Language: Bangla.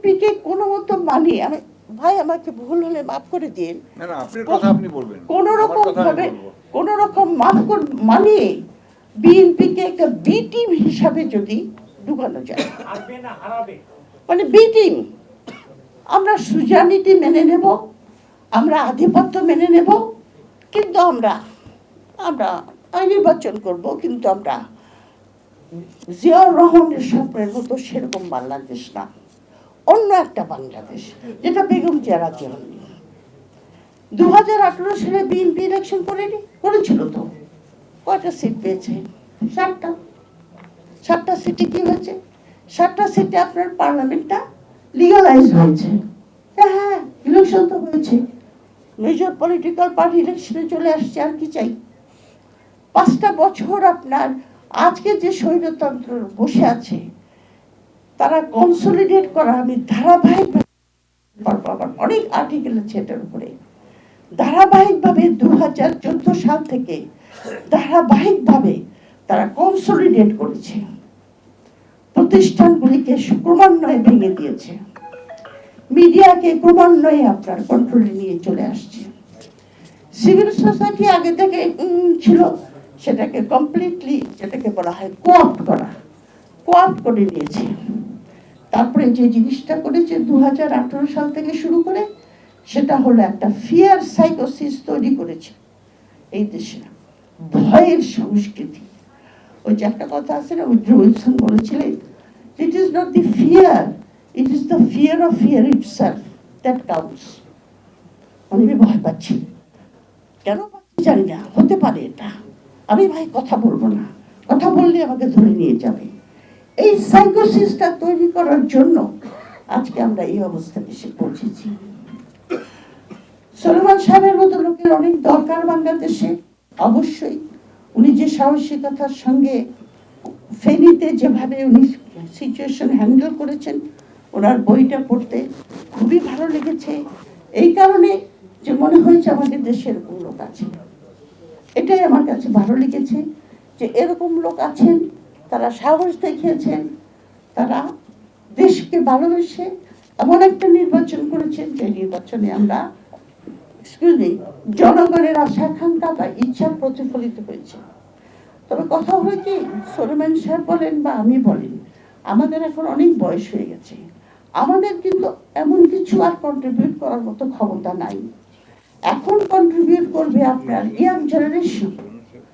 বিএনপিকে কোনো মতো মানিয়ে, আমি ভাই আমাকে ভুল হলে মাফ করে দিন, কোন রকম মানিয়ে বিএনপিকে একটা বি টিম হিসাবে যদি ঢুকানো যায়, মানে বি টিম, আমরা সুজানীতি মেনে নেব, আমরা আধিপত্য মেনে নেব, কিন্তু আমরা নির্বাচন করব, কিন্তু আমরা জিয়াউর রহমানের স্বপ্নের মতো সেরকম বাংলাদেশ না, অন্য একটা বাংলাদেশ, যেটা বেগম জিয়া রাজি হননি। 2018 সালে বিএনপি ইলেকশন করেছিল তো, কয়টা সিট পেয়েছে? 7টা সিটে কি হয়েছে? 7টা সিটে আপনার পার্লামেন্টটা লিগালাইজ হয়েছে। হ্যাঁ, ইলেকশন তো হয়েছে, মেজর পলিটিক্যাল পার্টি ইলেকশনে চলে আসছে, আর কি চাই? 5টা বছর আপনার আজকে যে স্বৈরতন্ত্র বসে আছে, তারা কনসলিডেট করা, আমি ধারাবাহিকভাবে অনেক আর্টিকেল আছে এটার উপরে, ধারাবাহিকভাবে 2014 সাল থেকে ধারাবাহিকভাবে তারা কনসলিডেট করেছে, প্রতিষ্ঠানগুলিকে ক্রমান্বয়ে ভেঙে দিয়েছে, মিডিয়াকে ক্রমান্বয়ে আপনার কন্ট্রোলে নিয়ে চলে আসছে। সিভিল সোসাইটি আগে থেকে ছিল, সেটাকে কমপ্লিটলি, যেটাকে বলা হয় কোঅপ্ট করে নিয়েছে। তারপরে যে জিনিসটা করেছে 2018 সাল থেকে শুরু করে, সেটা হলো একটা ফিয়ার সাইকোসিস তৈরি করেছে এই দেশে, ভয়ের সংস্কৃতি। ওই যে একটা কথা আছে না, উইড্রো উইলসন বলেছিলেন, it is not the fear, it is the fear of fear itself that counts. আমি ভয় পাচ্ছি, কেন পাচ্ছি জানি না, হতে পারে এটা, আমি ভাই কথা বলবো না, কথা বললে আমাকে ধরে নিয়ে যাবে। এই সাইকোসিসটা তৈরি করার জন্য আজকে আমরা এই অবস্থায় এসে পৌঁছেছি। সলোমন সাহেবের মতো লোকের অনেক দরকার বাংলাদেশে, অবশ্যই। উনি যে সাহসিকতার সঙ্গে ফেনীতে যেভাবে উনি সিচুয়েশন হ্যান্ডেল করেছেন, ওনার বইটা পড়তে খুবই ভালো লেগেছে, এই কারণে যে মনে হয়েছে আমাদের দেশে এরকম লোক আছে। এটাই আমার কাছে ভালো লেগেছে যে এরকম লোক আছেন, তারা সাহস দেখিয়েছেন, তারা দেশকে ভালোবেসে এমন একটা নির্বাচন করেছেন যে নির্বাচনে আমরা জনগণের আশা আকাঙ্ক্ষা বা ইচ্ছা প্রতিফলিত হয়েছে। তবে কথা হলো কি, সলোমন সাহেব বলেন বা আমি বলেন, আমাদের এখন অনেক বয়স হয়ে গেছে, আমাদের কিন্তু এমন কিছু আর কন্ট্রিবিউট করার মতো ক্ষমতা নাই। এখন কন্ট্রিবিউট করবে আপনার ইয়াং জেনারেশন।